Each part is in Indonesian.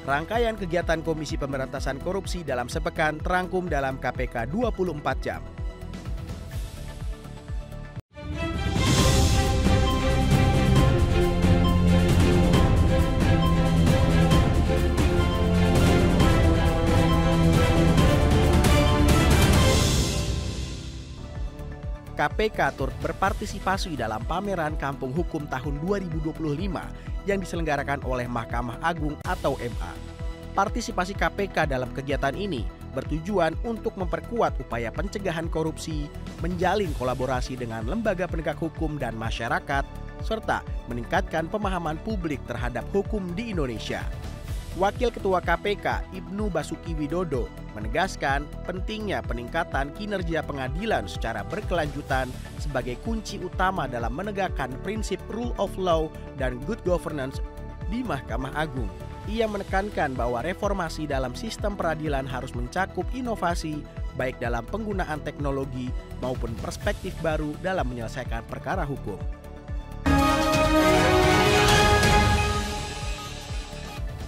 Rangkaian kegiatan Komisi Pemberantasan Korupsi dalam sepekan terangkum dalam KPK 24 jam. KPK turut berpartisipasi dalam pameran Kampung Hukum tahun 2025 yang diselenggarakan oleh Mahkamah Agung atau MA. Partisipasi KPK dalam kegiatan ini bertujuan untuk memperkuat upaya pencegahan korupsi, menjalin kolaborasi dengan lembaga penegak hukum dan masyarakat, serta meningkatkan pemahaman publik terhadap hukum di Indonesia. Wakil Ketua KPK Ibnu Basuki Widodo menegaskan pentingnya peningkatan kinerja pengadilan secara berkelanjutan sebagai kunci utama dalam menegakkan prinsip rule of law dan good governance di Mahkamah Agung. Ia menekankan bahwa reformasi dalam sistem peradilan harus mencakup inovasi baik dalam penggunaan teknologi maupun perspektif baru dalam menyelesaikan perkara hukum.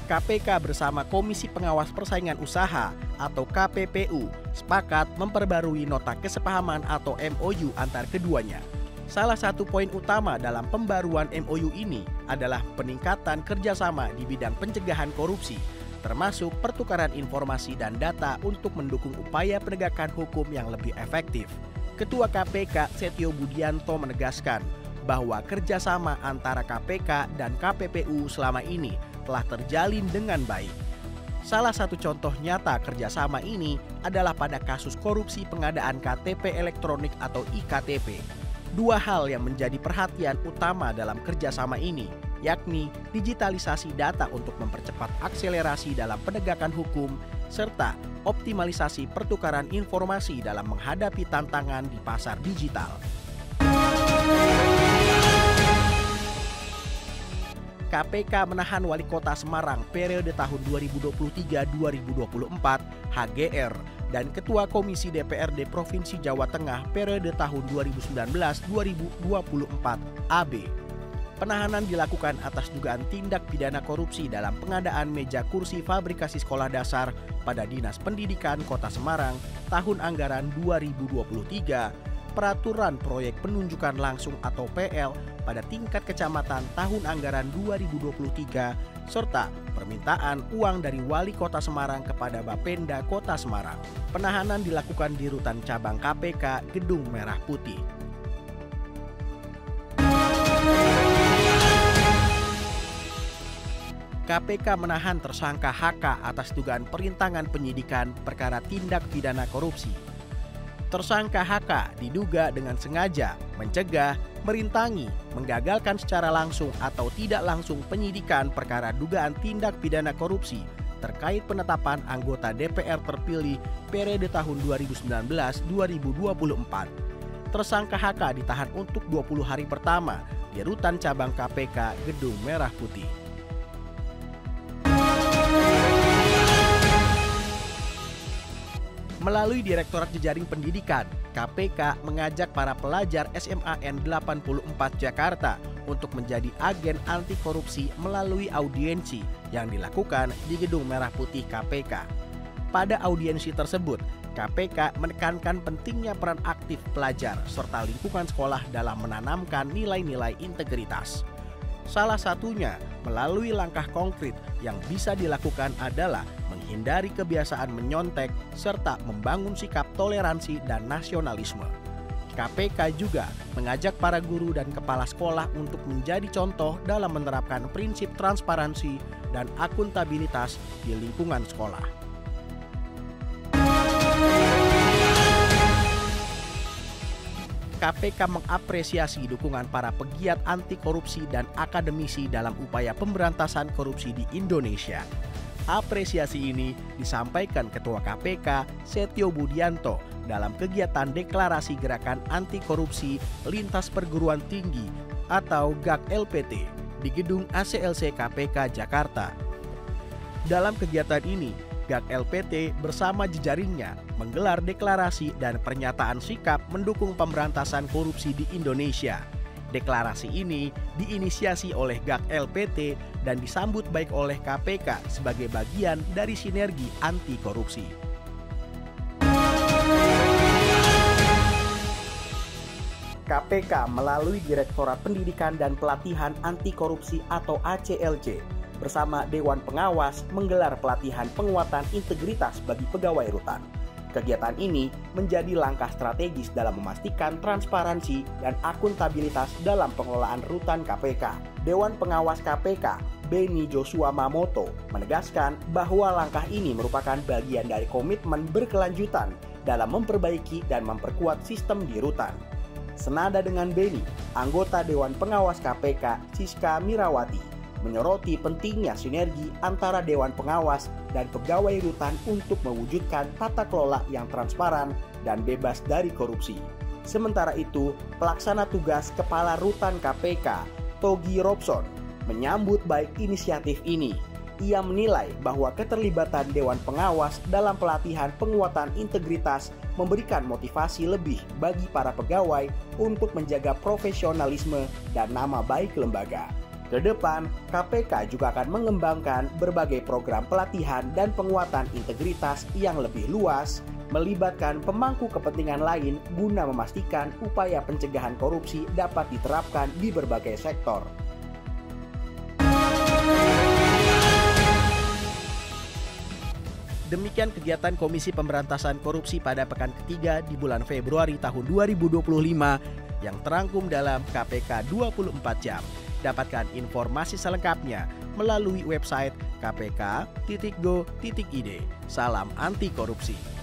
KPK bersama Komisi Pengawas Persaingan Usaha atau KPPU sepakat memperbarui nota kesepahaman atau MOU antar keduanya. Salah satu poin utama dalam pembaruan MOU ini adalah peningkatan kerjasama di bidang pencegahan korupsi, termasuk pertukaran informasi dan data untuk mendukung upaya penegakan hukum yang lebih efektif. Ketua KPK Setio Budianto menegaskan bahwa kerjasama antara KPK dan KPPU selama ini telah terjalin dengan baik. Salah satu contoh nyata kerjasama ini adalah pada kasus korupsi pengadaan KTP elektronik atau IKTP. Dua hal yang menjadi perhatian utama dalam kerjasama ini, yakni digitalisasi data untuk mempercepat akselerasi dalam penegakan hukum, serta optimalisasi pertukaran informasi dalam menghadapi tantangan di pasar digital. KPK menahan Wali Kota Semarang periode tahun 2023-2024 HGR dan Ketua Komisi DPRD Provinsi Jawa Tengah periode tahun 2019-2024 AB. Penahanan dilakukan atas dugaan tindak pidana korupsi dalam pengadaan meja kursi fabrikasi sekolah dasar pada Dinas Pendidikan Kota Semarang tahun anggaran 2023, Peraturan Proyek Penunjukan Langsung atau PL pada tingkat kecamatan tahun anggaran 2023, serta permintaan uang dari Wali Kota Semarang kepada Bapenda Kota Semarang. Penahanan dilakukan di Rutan Cabang KPK Gedung Merah Putih. KPK menahan tersangka HK atas dugaan perintangan penyidikan perkara tindak pidana korupsi. Tersangka HK diduga dengan sengaja mencegah, merintangi, menggagalkan secara langsung atau tidak langsung penyidikan perkara dugaan tindak pidana korupsi terkait penetapan anggota DPR terpilih periode tahun 2019-2024. Tersangka HK ditahan untuk 20 hari pertama di Rutan Cabang KPK Gedung Merah Putih. Melalui Direktorat Jejaring Pendidikan, KPK mengajak para pelajar SMAN 84 Jakarta untuk menjadi agen anti korupsi melalui audiensi yang dilakukan di Gedung Merah Putih KPK. Pada audiensi tersebut, KPK menekankan pentingnya peran aktif pelajar serta lingkungan sekolah dalam menanamkan nilai-nilai integritas. Salah satunya melalui langkah konkret yang bisa dilakukan adalah menghindari kebiasaan menyontek serta membangun sikap toleransi dan nasionalisme. KPK juga mengajak para guru dan kepala sekolah untuk menjadi contoh dalam menerapkan prinsip transparansi dan akuntabilitas di lingkungan sekolah. KPK mengapresiasi dukungan para pegiat anti korupsi dan akademisi dalam upaya pemberantasan korupsi di Indonesia. Apresiasi ini disampaikan Ketua KPK Setio Budianto dalam kegiatan deklarasi gerakan anti korupsi lintas perguruan tinggi atau GAK-LPT di Gedung ACLC KPK Jakarta. Dalam kegiatan ini, GAK-LPT bersama jejaringnya menggelar deklarasi dan pernyataan sikap mendukung pemberantasan korupsi di Indonesia. Deklarasi ini diinisiasi oleh GAK LPT dan disambut baik oleh KPK sebagai bagian dari sinergi anti korupsi. KPK melalui Direktorat Pendidikan dan Pelatihan Anti Korupsi atau ACLC bersama Dewan Pengawas menggelar pelatihan penguatan integritas bagi pegawai rutan. Kegiatan ini menjadi langkah strategis dalam memastikan transparansi dan akuntabilitas dalam pengelolaan rutan KPK. Dewan Pengawas KPK, Beni Joshua Mamoto, menegaskan bahwa langkah ini merupakan bagian dari komitmen berkelanjutan dalam memperbaiki dan memperkuat sistem di rutan. Senada dengan Beni, anggota Dewan Pengawas KPK, Siska Mirawati, menyoroti pentingnya sinergi antara Dewan Pengawas dan pegawai rutan untuk mewujudkan tata kelola yang transparan dan bebas dari korupsi. Sementara itu, pelaksana tugas Kepala Rutan KPK, Togi Robson, menyambut baik inisiatif ini. Ia menilai bahwa keterlibatan Dewan Pengawas dalam pelatihan penguatan integritas memberikan motivasi lebih bagi para pegawai untuk menjaga profesionalisme dan nama baik lembaga. Ke depan, KPK juga akan mengembangkan berbagai program pelatihan dan penguatan integritas yang lebih luas, melibatkan pemangku kepentingan lain guna memastikan upaya pencegahan korupsi dapat diterapkan di berbagai sektor. Demikian kegiatan Komisi Pemberantasan Korupsi pada pekan ketiga di bulan Februari tahun 2025 yang terangkum dalam KPK 24 jam. Dapatkan informasi selengkapnya melalui website kpk.go.id. Salam anti korupsi.